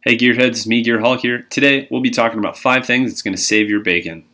Hey Gearheads, it's me, Gearholic here. Today we'll be talking about 5 things that's going to save your bacon.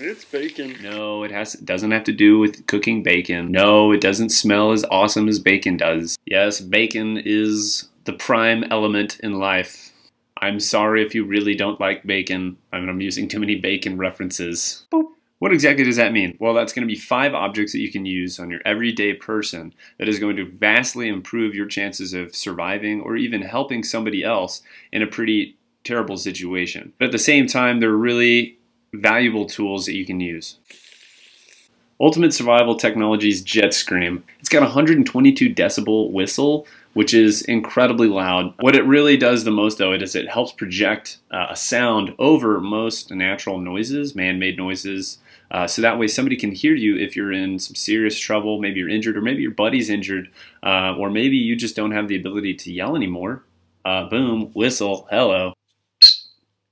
It's bacon. No, it doesn't have to do with cooking bacon. No, it doesn't smell as awesome as bacon does. Yes, bacon is the prime element in life. I'm sorry if you really don't like bacon. I'm using too many bacon references. Boop. What exactly does that mean? Well, that's going to be 5 objects that you can use on your everyday person that is going to vastly improve your chances of surviving or even helping somebody else in a pretty terrible situation. But at the same time, they're really valuable tools that you can use. Ultimate Survival Technologies Jet Scream. It's got a 122 decibel whistle, which is incredibly loud. What it really does the most, though, is it helps project a sound over most natural noises, man-made noises, so that way somebody can hear you if you're in some serious trouble, maybe you're injured, or maybe your buddy's injured, or maybe you just don't have the ability to yell anymore. Boom, whistle, hello,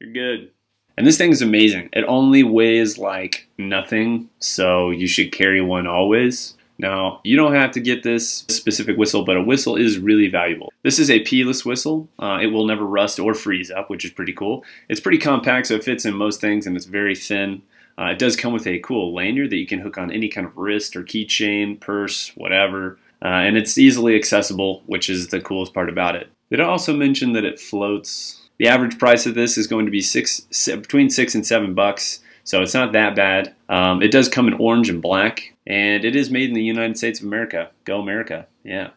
you're good. And this thing is amazing. It only weighs like nothing, so you should carry one always. Now, you don't have to get this specific whistle, but a whistle is really valuable. This is a keyless whistle. It will never rust or freeze up, which is pretty cool. It's pretty compact, so it fits in most things, and it's very thin. It does come with a cool lanyard that you can hook on any kind of wrist or keychain, purse, whatever. And it's easily accessible, which is the coolest part about it. Did I also mention that it floats? The average price of this is going to be between $6 and $7, so it's not that bad. It does come in orange and black, and it is made in the United States of America. Go America, yeah.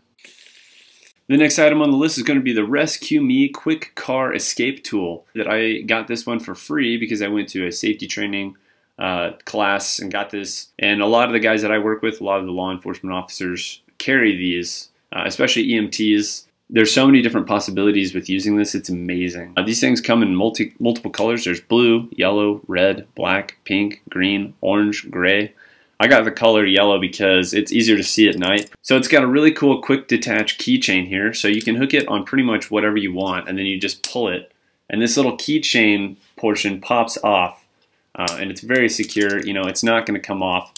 The next item on the list is going to be the Rescue Me Quick Car Escape Tool. That I got this one for free because I went to a safety training class and got this. And a lot of the guys that I work with, a lot of the law enforcement officers carry these, especially EMTs. There's so many different possibilities with using this, it's amazing. These things come in multiple colors. There's blue, yellow, red, black, pink, green, orange, gray. I got the color yellow because it's easier to see at night. So it's got a really cool quick detach keychain here, so you can hook it on pretty much whatever you want, and then you just pull it. And this little keychain portion pops off, and it's very secure. You know, it's not going to come off.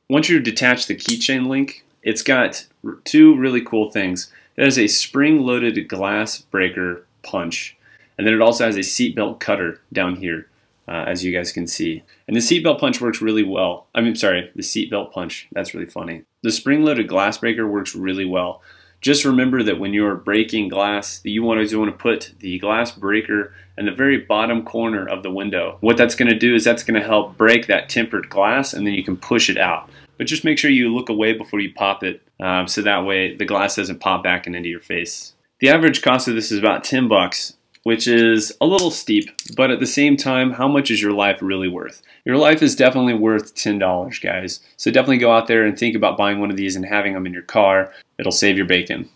Once you detach the keychain link, it's got 2 really cool things. It has a spring-loaded glass breaker punch, and then it also has a seatbelt cutter down here, as you guys can see. And the seatbelt punch works really well. The seatbelt punch. That's really funny. The spring-loaded glass breaker works really well. Just remember that when you're breaking glass, that you want to put the glass breaker in the very bottom corner of the window. What that's going to do is that's going to help break that tempered glass, and then you can push it out. But just make sure you look away before you pop it, so that way the glass doesn't pop back into your face. The average cost of this is about $10, which is a little steep, but at the same time, how much is your life really worth? Your life is definitely worth $10, guys. So definitely go out there and think about buying one of these and having them in your car. It'll save your bacon.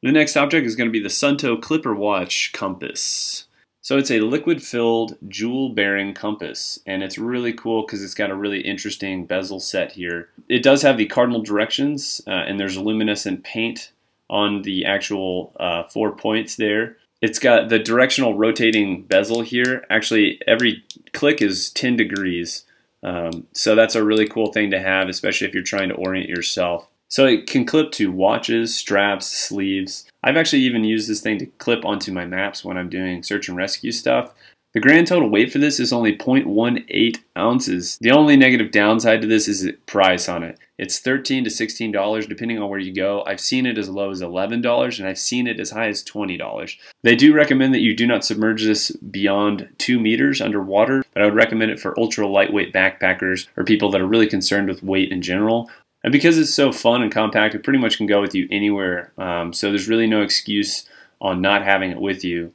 The next object is going to be the Sunto Clipper Watch Compass. So it's a liquid-filled jewel-bearing compass, and it's really cool because it's got a really interesting bezel set here. It does have the cardinal directions, and there's luminescent paint on the actual 4 points there. It's got the directional rotating bezel here. Actually, every click is 10 degrees, so that's a really cool thing to have, especially if you're trying to orient yourself. So it can clip to watches, straps, sleeves. I've actually even used this thing to clip onto my maps when I'm doing search and rescue stuff. The grand total weight for this is only 0.18 ounces. The only negative downside to this is the price on it. It's $13 to $16 depending on where you go. I've seen it as low as $11 and I've seen it as high as $20. They do recommend that you do not submerge this beyond 2 meters underwater, but I would recommend it for ultra lightweight backpackers or people that are really concerned with weight in general. And because it's so fun and compact, it pretty much can go with you anywhere. So there's really no excuse on not having it with you.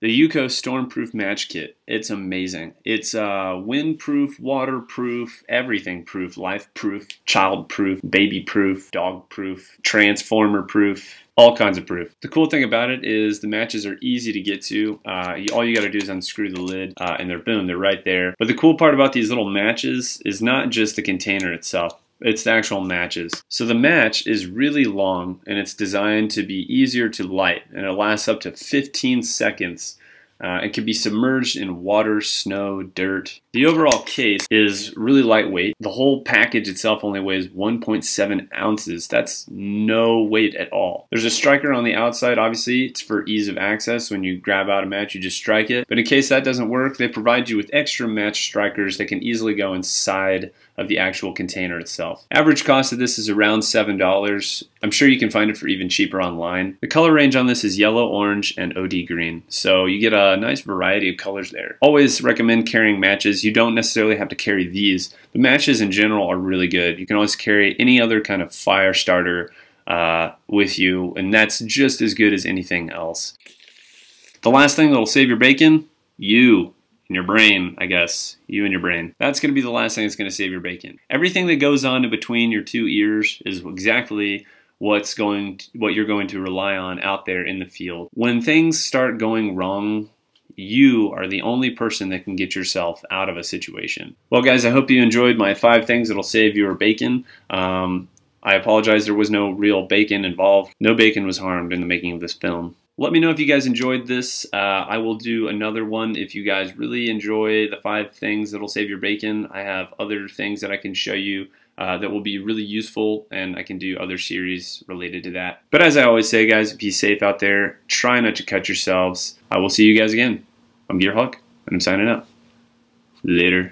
The Yukos Stormproof Match Kit. It's amazing. It's windproof, waterproof, everything proof, life-proof, child-proof, baby-proof, dog-proof, transformer-proof, all kinds of proof. The cool thing about it is the matches are easy to get to. All you got to do is unscrew the lid, and they're right there. But the cool part about these little matches is not just the container itself. It's the actual matches. So the match is really long and it's designed to be easier to light, and it lasts up to 15 seconds. It can be submerged in water, snow, dirt, The overall case is really lightweight. The whole package itself only weighs 1.7 ounces. That's no weight at all. There's a striker on the outside. Obviously, it's for ease of access. When you grab out a match, you just strike it. But in case that doesn't work, they provide you with extra match strikers that can easily go inside of the actual container itself. Average cost of this is around $7. I'm sure you can find it for even cheaper online. The color range on this is yellow, orange, and OD green. So you get a nice variety of colors there. Always recommend carrying matches. You don't necessarily have to carry these, but matches in general are really good. You can always carry any other kind of fire starter with you, and that's just as good as anything else. The last thing that'll save your bacon, you and your brain, I guess. You and your brain. That's going to be the last thing that's going to save your bacon. Everything that goes on in between your two ears is exactly what you're going to rely on out there in the field. When things start going wrong, you are the only person that can get yourself out of a situation. Well, guys, I hope you enjoyed my 5 things that'll save your bacon. I apologize, there was no real bacon involved. No bacon was harmed in the making of this film. Let me know if you guys enjoyed this. I will do another one if you guys really enjoy the 5 things that'll save your bacon. I have other things that I can show you that will be really useful, and I can do other series related to that. But as I always say, guys, be safe out there. Try not to cut yourselves. I will see you guys again. I'm Gearhawk, and I'm signing out. Later.